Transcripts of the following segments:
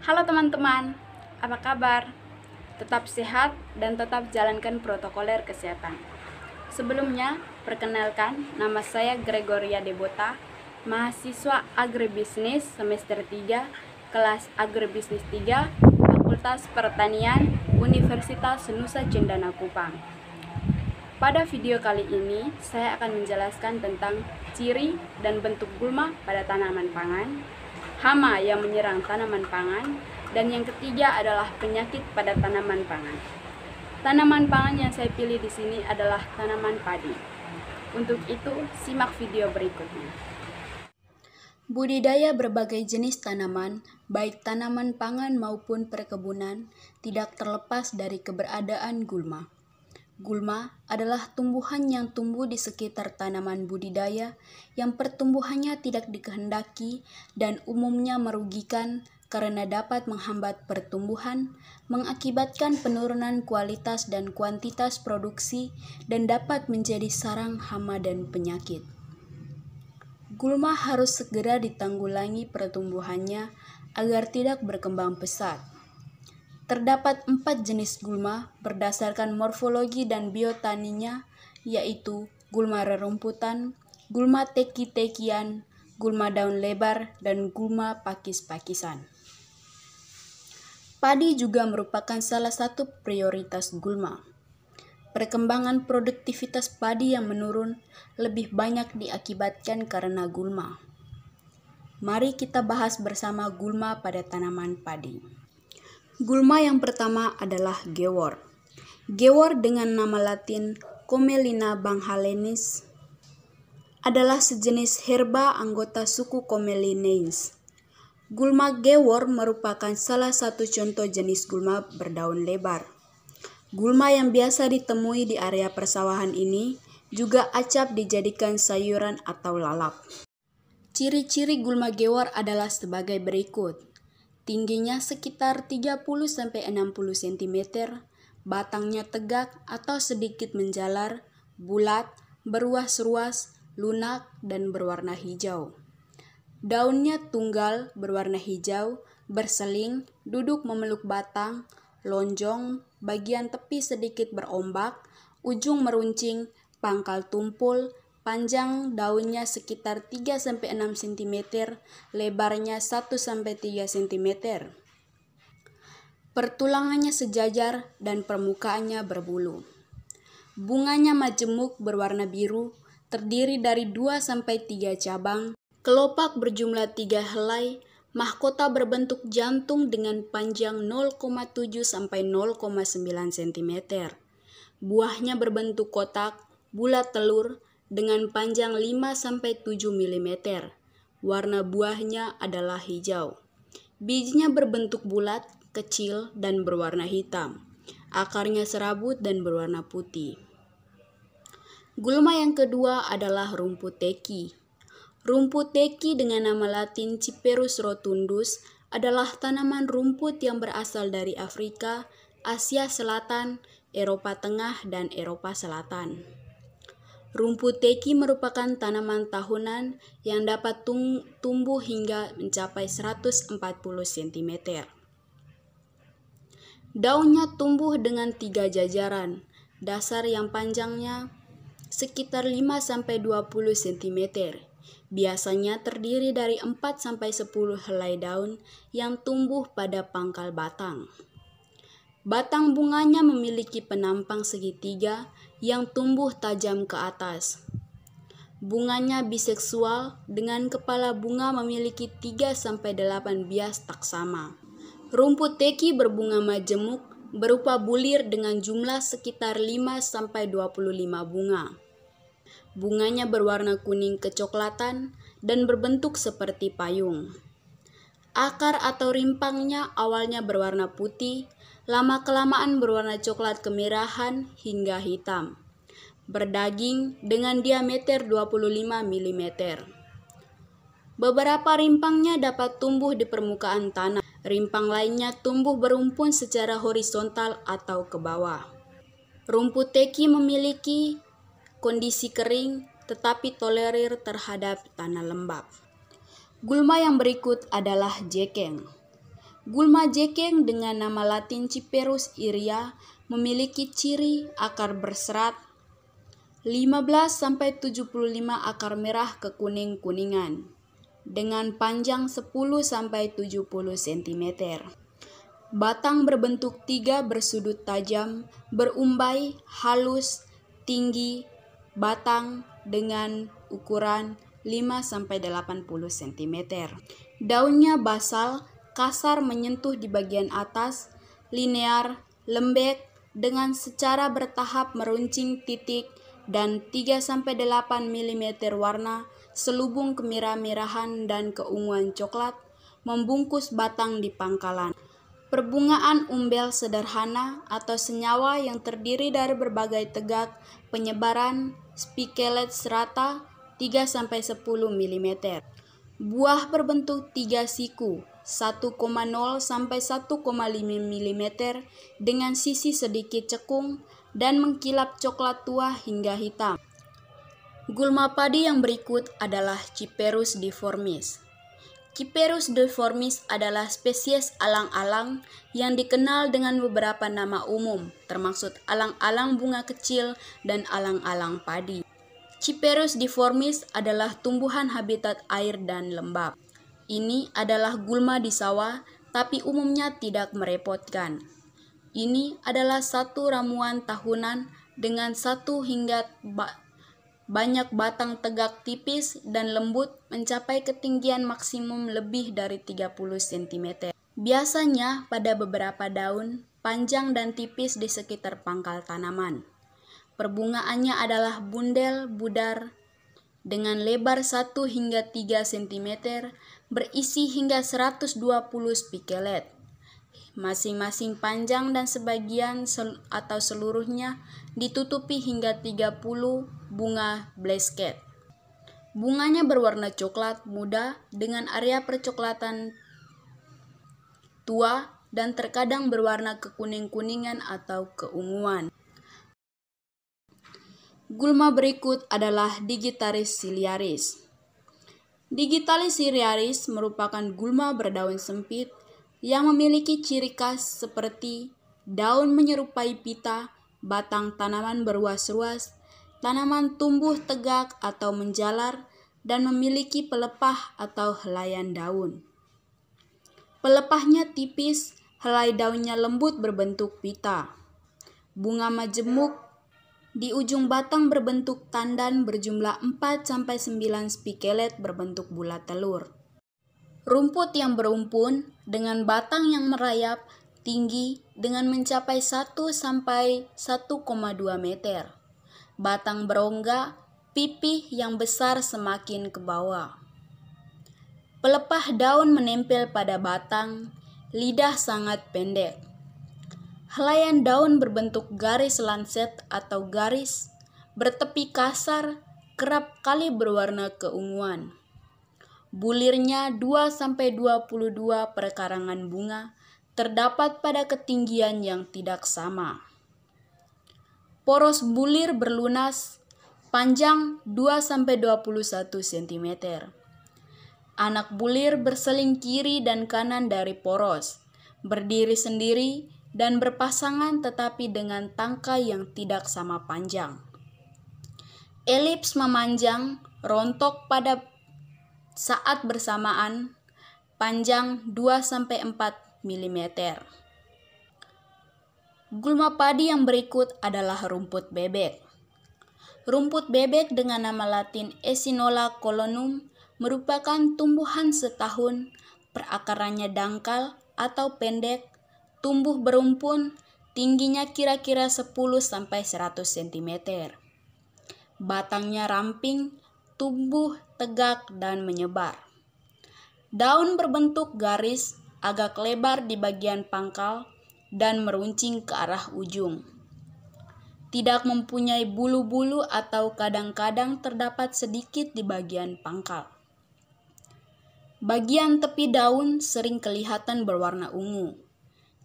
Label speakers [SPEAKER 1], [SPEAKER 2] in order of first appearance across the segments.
[SPEAKER 1] Halo teman-teman, apa kabar? Tetap sehat dan tetap jalankan protokoler kesehatan. Sebelumnya, perkenalkan, nama saya Gregoria Debota, mahasiswa agribisnis semester 3, kelas agribisnis 3, Fakultas Pertanian, Universitas Nusa Cendana Kupang. Pada video kali ini, saya akan menjelaskan tentang ciri dan bentuk gulma pada tanaman pangan, hama yang menyerang tanaman pangan, dan yang ketiga adalah penyakit pada tanaman pangan. Tanaman pangan yang saya pilih di sini adalah tanaman padi. Untuk itu, simak video berikutnya. Budidaya berbagai jenis tanaman, baik tanaman pangan maupun perkebunan, tidak terlepas dari keberadaan gulma. Gulma adalah tumbuhan yang tumbuh di sekitar tanaman budidaya yang pertumbuhannya tidak dikehendaki dan umumnya merugikan karena dapat menghambat pertumbuhan, mengakibatkan penurunan kualitas dan kuantitas produksi, dan dapat menjadi sarang hama dan penyakit. Gulma harus segera ditanggulangi pertumbuhannya agar tidak berkembang pesat. Terdapat 4 jenis gulma berdasarkan morfologi dan biotaninya, yaitu gulma rerumputan, gulma teki-tekian, gulma daun lebar, dan gulma pakis-pakisan. Padi juga merupakan salah satu prioritas gulma. Perkembangan produktivitas padi yang menurun lebih banyak diakibatkan karena gulma. Mari kita bahas bersama gulma pada tanaman padi. Gulma yang pertama adalah gewor. Gewor dengan nama latin Commelina banghalenis adalah sejenis herba anggota suku Commelinaceae. Gulma gewor merupakan salah satu contoh jenis gulma berdaun lebar. Gulma yang biasa ditemui di area persawahan ini juga acap dijadikan sayuran atau lalap. Ciri-ciri gulma gewor adalah sebagai berikut. Tingginya sekitar 30-60 cm, batangnya tegak atau sedikit menjalar, bulat, beruas-ruas, lunak, dan berwarna hijau. Daunnya tunggal berwarna hijau, berseling, duduk memeluk batang, lonjong, bagian tepi sedikit berombak, ujung meruncing, pangkal tumpul, panjang daunnya sekitar 3-6 cm, lebarnya 1-3 cm. Pertulangannya sejajar dan permukaannya berbulu. Bunganya majemuk berwarna biru, terdiri dari 2-3 cabang, kelopak berjumlah 3 helai, mahkota berbentuk jantung dengan panjang 0,7-0,9 cm. Buahnya berbentuk kotak, bulat telur, dengan panjang 5-7 mm. Warna buahnya adalah hijau. Bijinya berbentuk bulat, kecil, dan berwarna hitam. Akarnya serabut dan berwarna putih. Gulma yang kedua adalah rumput teki. Rumput teki dengan nama latin Cyperus rotundus adalah tanaman rumput yang berasal dari Afrika, Asia Selatan, Eropa Tengah, dan Eropa Selatan. Rumput teki merupakan tanaman tahunan yang dapat tumbuh hingga mencapai 140 cm. Daunnya tumbuh dengan 3 jajaran, dasar yang panjangnya sekitar 5-20 cm. Biasanya terdiri dari 4-10 helai daun yang tumbuh pada pangkal batang. Batang bunganya memiliki penampang segitiga yang tumbuh tajam ke atas. Bunganya biseksual dengan kepala bunga memiliki 3-8 bias taksama. Rumput teki berbunga majemuk berupa bulir dengan jumlah sekitar 5-25 bunga. Bunganya berwarna kuning kecoklatan dan berbentuk seperti payung. Akar atau rimpangnya awalnya berwarna putih, lama-kelamaan berwarna coklat kemerahan hingga hitam. Berdaging dengan diameter 25 mm. Beberapa rimpangnya dapat tumbuh di permukaan tanah. Rimpang lainnya tumbuh berumpun secara horizontal atau ke bawah. Rumput teki memiliki kondisi kering tetapi tolerir terhadap tanah lembab. Gulma yang berikut adalah jekeng. Gulma jekeng dengan nama latin Cyperus iria memiliki ciri akar berserat 15-75 akar merah kekuning-kuningan dengan panjang 10-70 cm. Batang berbentuk tiga bersudut tajam, berumbai, halus, tinggi, batang dengan ukuran 5-80 cm. Daunnya basal, kasar menyentuh di bagian atas, linear, lembek, dengan secara bertahap meruncing titik dan 3-8 mm warna, selubung kemerah-merahan dan keunguan coklat, membungkus batang di pangkalan. Perbungaan umbel sederhana atau senyawa yang terdiri dari berbagai tegak penyebaran spikelet serata 3-10 mm. Buah berbentuk tiga siku 1,0-1,5 mm dengan sisi sedikit cekung dan mengkilap coklat tua hingga hitam. Gulma padi yang berikut adalah Cyperus deformis. Cyperus deformis adalah spesies alang-alang yang dikenal dengan beberapa nama umum, termasuk alang-alang bunga kecil dan alang-alang padi. Cyperus deformis adalah tumbuhan habitat air dan lembab. Ini adalah gulma di sawah, tapi umumnya tidak merepotkan. Ini adalah satu ramuan tahunan dengan 1 hingga banyak batang tegak tipis dan lembut mencapai ketinggian maksimum lebih dari 30 cm. Biasanya pada beberapa daun, panjang dan tipis di sekitar pangkal tanaman. Perbungaannya adalah bundel budar dengan lebar 1 hingga 3 cm, berisi hingga 120 spikelet. Masing-masing panjang dan sebagian atau seluruhnya ditutupi hingga 30 bunga blasket. Bunganya berwarna coklat muda dengan area percoklatan tua dan terkadang berwarna kekuning-kuningan atau keunguan. Gulma berikut adalah Digitalis ciliaris. Digitalis ciliaris merupakan gulma berdaun sempit yang memiliki ciri khas seperti daun menyerupai pita, batang tanaman berruas-ruas, tanaman tumbuh tegak atau menjalar, dan memiliki pelepah atau helaian daun. Pelepahnya tipis, helai daunnya lembut berbentuk pita. Bunga majemuk di ujung batang berbentuk tandan berjumlah 4-9 spikelet berbentuk bulat telur. Rumput yang berumpun dengan batang yang merayap tinggi dengan mencapai 1-1,2 meter. Batang berongga, pipih yang besar semakin ke bawah. Pelepah daun menempel pada batang, lidah sangat pendek. Helaian daun berbentuk garis lanset atau garis, bertepi kasar, kerap kali berwarna keunguan. Bulirnya 2-22 perkarangan bunga terdapat pada ketinggian yang tidak sama. Poros bulir berlunas, panjang 2-21 cm. Anak bulir berseling kiri dan kanan dari poros, berdiri sendiri dan berpasangan tetapi dengan tangkai yang tidak sama panjang. Elips memanjang, rontok pada saat bersamaan, panjang 2-4 mm. Gulma padi yang berikut adalah rumput bebek. Rumput bebek dengan nama latin Echinnola colonum merupakan tumbuhan setahun, perakarannya dangkal atau pendek, tumbuh berumpun, tingginya kira-kira 10-100 cm. Batangnya ramping, tumbuh tegak dan menyebar. Daun berbentuk garis, agak lebar di bagian pangkal dan meruncing ke arah ujung. Tidak mempunyai bulu-bulu atau kadang-kadang terdapat sedikit di bagian pangkal. Bagian tepi daun sering kelihatan berwarna ungu.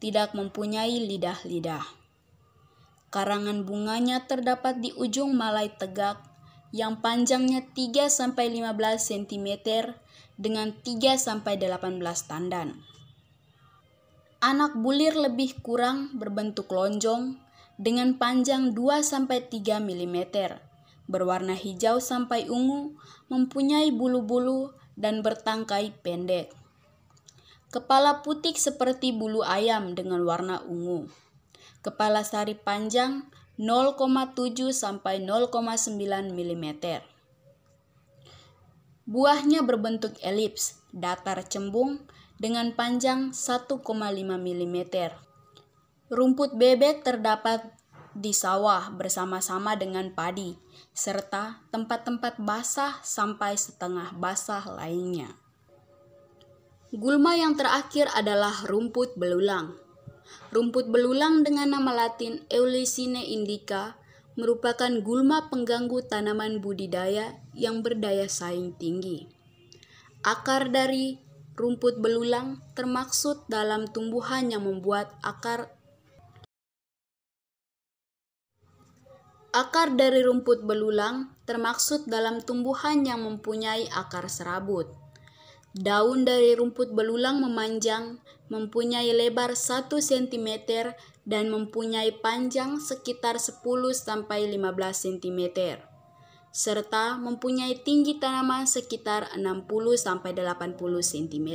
[SPEAKER 1] Tidak mempunyai lidah-lidah. Karangan bunganya terdapat di ujung malai tegak yang panjangnya 3-15 cm dengan 3-18 tandan. Anak bulir lebih kurang berbentuk lonjong dengan panjang 2-3 mm, berwarna hijau sampai ungu, mempunyai bulu-bulu dan bertangkai pendek. Kepala putih seperti bulu ayam dengan warna ungu. Kepala sari panjang 0,7-0,9 mm. Buahnya berbentuk elips, datar cembung dengan panjang 1,5 mm. Rumput bebek terdapat di sawah bersama-sama dengan padi, serta tempat-tempat basah sampai setengah basah lainnya. Gulma yang terakhir adalah rumput belulang. Rumput belulang dengan nama latin Eulycine indica merupakan gulma pengganggu tanaman budidaya yang berdaya saing tinggi. Akar dari rumput belulang termaksud dalam tumbuhan yang membuat akar dari rumput belulang termaksud dalam tumbuhan yang mempunyai akar serabut. Daun dari rumput belulang memanjang, mempunyai lebar 1 cm dan mempunyai panjang sekitar 10-15 cm, serta mempunyai tinggi tanaman sekitar 60-80 cm.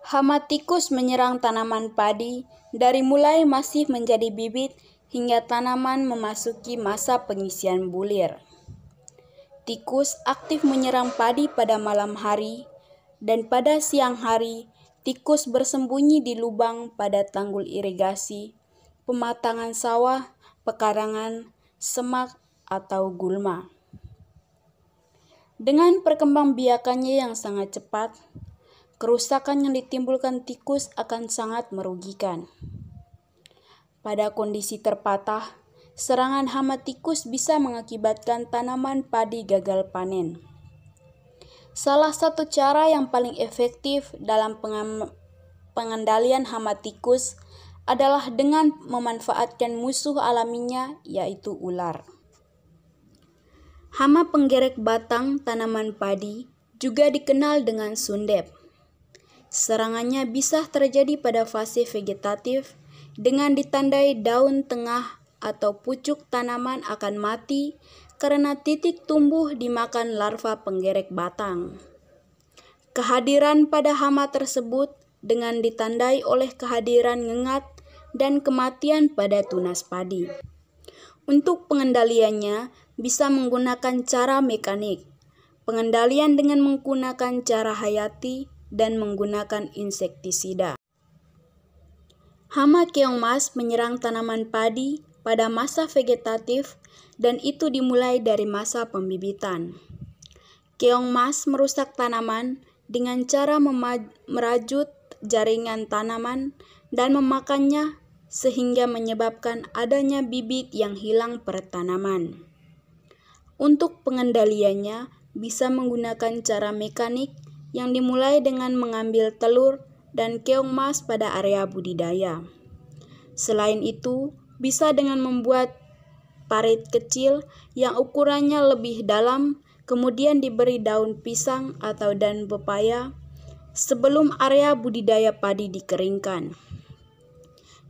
[SPEAKER 1] Hama tikus menyerang tanaman padi dari mulai masih menjadi bibit hingga tanaman memasuki masa pengisian bulir. Tikus aktif menyerang padi pada malam hari, dan pada siang hari tikus bersembunyi di lubang pada tanggul irigasi, pematangan sawah, pekarangan, semak, atau gulma. Dengan perkembangbiakannya yang sangat cepat, kerusakan yang ditimbulkan tikus akan sangat merugikan. Pada kondisi terpatah, serangan hama tikus bisa mengakibatkan tanaman padi gagal panen. Salah satu cara yang paling efektif dalam pengendalian hama tikus adalah dengan memanfaatkan musuh alaminya, yaitu ular. Hama penggerek batang tanaman padi juga dikenal dengan sundep. Serangannya bisa terjadi pada fase vegetatif dengan ditandai daun tengah atau pucuk tanaman akan mati karena titik tumbuh dimakan larva penggerek batang. Kehadiran pada hama tersebut dengan ditandai oleh kehadiran ngengat dan kematian pada tunas padi. Untuk pengendaliannya bisa menggunakan cara mekanik, pengendalian dengan menggunakan cara hayati, dan menggunakan insektisida. Hama keong mas menyerang tanaman padi pada masa vegetatif dan itu dimulai dari masa pembibitan. Keong mas merusak tanaman dengan cara merajut jaringan tanaman dan memakannya sehingga menyebabkan adanya bibit yang hilang per tanaman. Untuk pengendaliannya bisa menggunakan cara mekanik yang dimulai dengan mengambil telur dan keong mas pada area budidaya. Selain itu, bisa dengan membuat parit kecil yang ukurannya lebih dalam, kemudian diberi daun pisang atau daun pepaya sebelum area budidaya padi dikeringkan.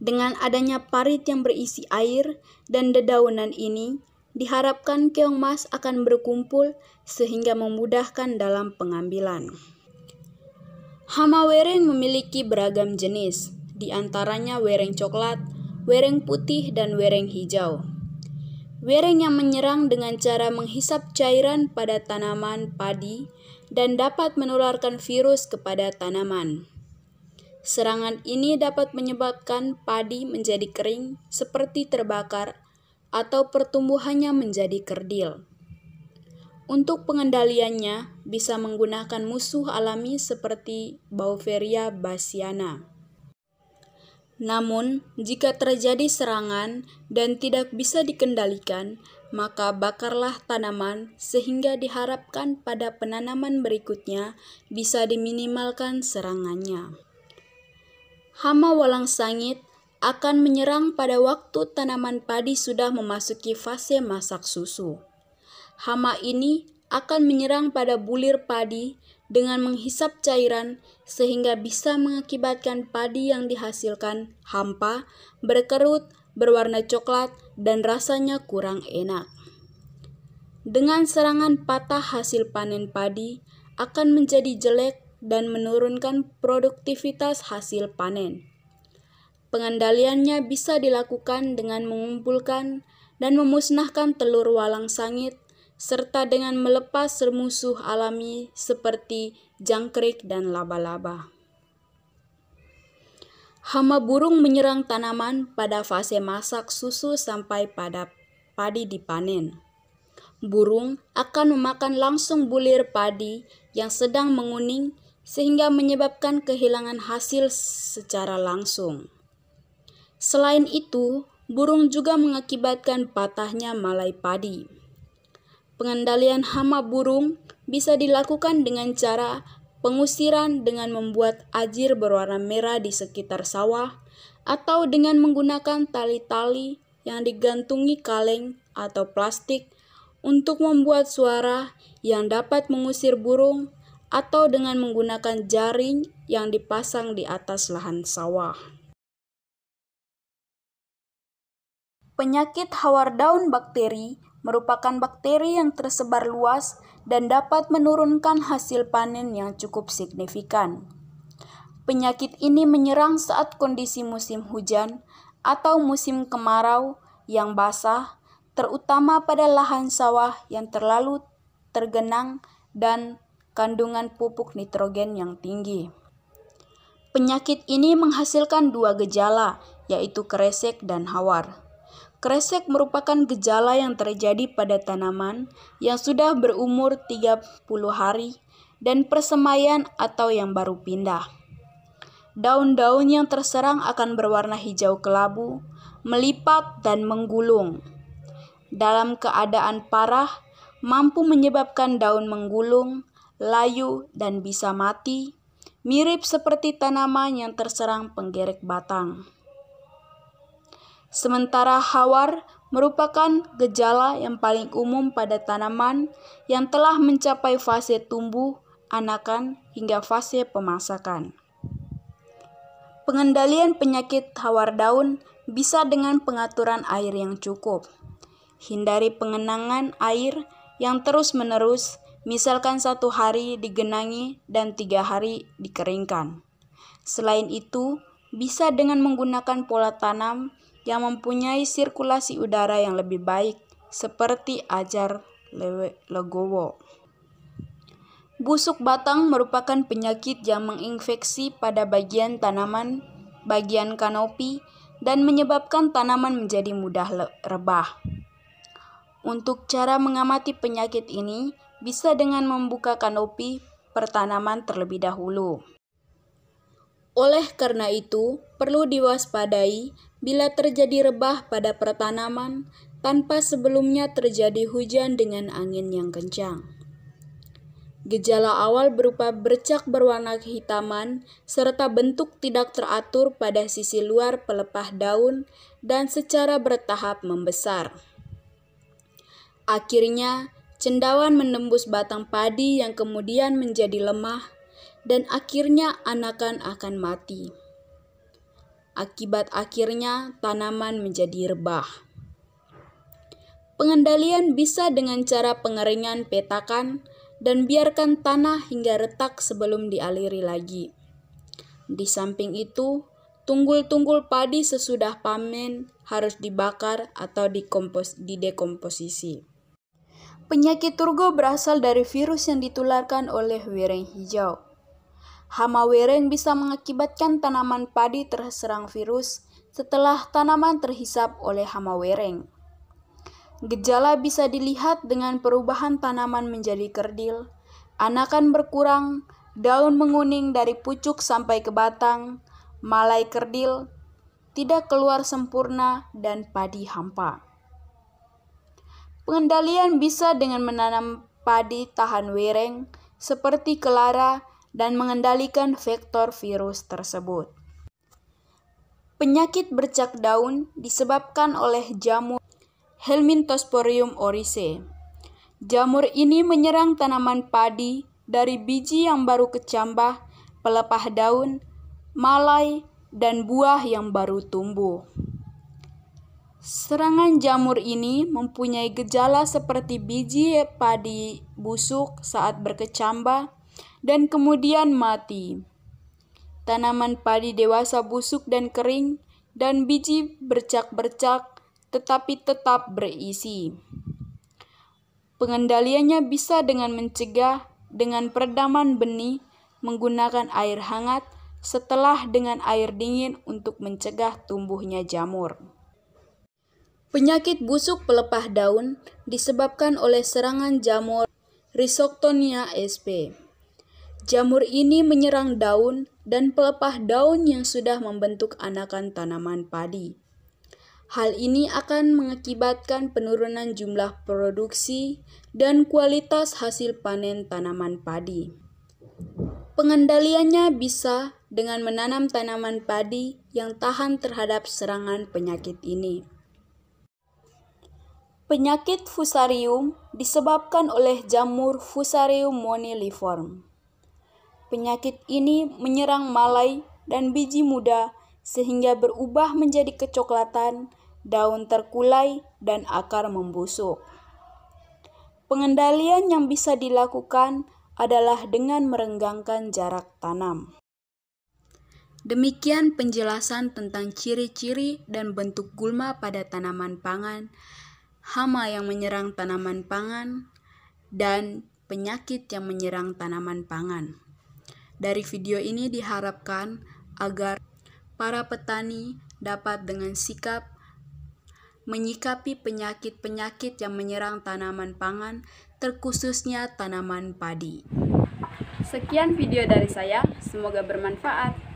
[SPEAKER 1] Dengan adanya parit yang berisi air dan dedaunan ini, diharapkan keong mas akan berkumpul sehingga memudahkan dalam pengambilan. Hama wereng memiliki beragam jenis, di antaranya wereng coklat, wereng putih, dan wereng hijau. Wereng yang menyerang dengan cara menghisap cairan pada tanaman padi dan dapat menularkan virus kepada tanaman. Serangan ini dapat menyebabkan padi menjadi kering seperti terbakar atau pertumbuhannya menjadi kerdil. Untuk pengendaliannya bisa menggunakan musuh alami seperti Beauveria bassiana. Namun, jika terjadi serangan dan tidak bisa dikendalikan, maka bakarlah tanaman sehingga diharapkan pada penanaman berikutnya bisa diminimalkan serangannya. Hama walang sangit akan menyerang pada waktu tanaman padi sudah memasuki fase masak susu. Hama ini akan menyerang pada bulir padi dengan menghisap cairan sehingga bisa mengakibatkan padi yang dihasilkan hampa, berkerut, berwarna coklat, dan rasanya kurang enak. Dengan serangan patah hasil panen padi akan menjadi jelek dan menurunkan produktivitas hasil panen. Pengendaliannya bisa dilakukan dengan mengumpulkan dan memusnahkan telur walang sangit, serta dengan melepas musuh alami seperti jangkrik dan laba-laba. Hama burung menyerang tanaman pada fase masak susu sampai pada padi dipanen. Burung akan memakan langsung bulir padi yang sedang menguning sehingga menyebabkan kehilangan hasil secara langsung. Selain itu, burung juga mengakibatkan patahnya malai padi. Pengendalian hama burung bisa dilakukan dengan cara pengusiran dengan membuat ajir berwarna merah di sekitar sawah atau dengan menggunakan tali-tali yang digantungi kaleng atau plastik untuk membuat suara yang dapat mengusir burung atau dengan menggunakan jaring yang dipasang di atas lahan sawah. Penyakit hawar daun bakteri merupakan bakteri yang tersebar luas dan dapat menurunkan hasil panen yang cukup signifikan. Penyakit ini menyerang saat kondisi musim hujan atau musim kemarau yang basah, terutama pada lahan sawah yang terlalu tergenang dan kandungan pupuk nitrogen yang tinggi. Penyakit ini menghasilkan dua gejala, yaitu kresek dan hawar. Kresek merupakan gejala yang terjadi pada tanaman yang sudah berumur 30 hari dan persemaian atau yang baru pindah. Daun-daun yang terserang akan berwarna hijau kelabu, melipat dan menggulung. Dalam keadaan parah, mampu menyebabkan daun menggulung, layu, dan bisa mati, mirip seperti tanaman yang terserang penggerek batang. Sementara hawar merupakan gejala yang paling umum pada tanaman yang telah mencapai fase tumbuh, anakan, hingga fase pemasakan. Pengendalian penyakit hawar daun bisa dengan pengaturan air yang cukup. Hindari pengenangan air yang terus-menerus, misalkan 1 hari digenangi dan 3 hari dikeringkan. Selain itu, bisa dengan menggunakan pola tanam yang mempunyai sirkulasi udara yang lebih baik, seperti ajar legowo. Busuk batang merupakan penyakit yang menginfeksi pada bagian tanaman, bagian kanopi, dan menyebabkan tanaman menjadi mudah rebah. Untuk cara mengamati penyakit ini, bisa dengan membuka kanopi pertanaman terlebih dahulu. Oleh karena itu, perlu diwaspadai bila terjadi rebah pada pertanaman tanpa sebelumnya terjadi hujan dengan angin yang kencang. Gejala awal berupa bercak berwarna kehitaman serta bentuk tidak teratur pada sisi luar pelepah daun dan secara bertahap membesar. Akhirnya, cendawan menembus batang padi yang kemudian menjadi lemah dan akhirnya anakan akan mati. Akibat akhirnya tanaman menjadi rebah. Pengendalian bisa dengan cara pengeringan petakan dan biarkan tanah hingga retak sebelum dialiri lagi. Di samping itu, tunggul-tunggul padi sesudah panen harus dibakar atau didekomposisi. Penyakit turgo berasal dari virus yang ditularkan oleh wereng hijau. Hama wereng bisa mengakibatkan tanaman padi terserang virus setelah tanaman terhisap oleh hama wereng. Gejala bisa dilihat dengan perubahan tanaman menjadi kerdil, anakan berkurang, daun menguning dari pucuk sampai ke batang, malai kerdil, tidak keluar sempurna, dan padi hampa. Pengendalian bisa dengan menanam padi tahan wereng seperti kelara dan mengendalikan vektor virus tersebut. Penyakit bercak daun disebabkan oleh jamur Helminthosporium oryzae. Jamur ini menyerang tanaman padi dari biji yang baru kecambah, pelepah daun, malai, dan buah yang baru tumbuh. Serangan jamur ini mempunyai gejala seperti biji padi busuk saat berkecambah dan kemudian mati. Tanaman padi dewasa busuk dan kering, dan biji bercak-bercak tetapi tetap berisi. Pengendaliannya bisa dengan mencegah dengan peredaman benih menggunakan air hangat setelah dengan air dingin untuk mencegah tumbuhnya jamur. Penyakit busuk pelepah daun disebabkan oleh serangan jamur Rhizoctonia sp. Jamur ini menyerang daun dan pelepah daun yang sudah membentuk anakan tanaman padi. Hal ini akan mengakibatkan penurunan jumlah produksi dan kualitas hasil panen tanaman padi. Pengendaliannya bisa dengan menanam tanaman padi yang tahan terhadap serangan penyakit ini. Penyakit fusarium disebabkan oleh jamur Fusarium moniliforme. Penyakit ini menyerang malai dan biji muda sehingga berubah menjadi kecoklatan, daun terkulai, dan akar membusuk. Pengendalian yang bisa dilakukan adalah dengan merenggangkan jarak tanam. Demikian penjelasan tentang ciri-ciri dan bentuk gulma pada tanaman pangan, hama yang menyerang tanaman pangan, dan penyakit yang menyerang tanaman pangan. Dari video ini diharapkan agar para petani dapat dengan sikap menyikapi penyakit-penyakit yang menyerang tanaman pangan, terkhususnya tanaman padi. Sekian video dari saya, semoga bermanfaat.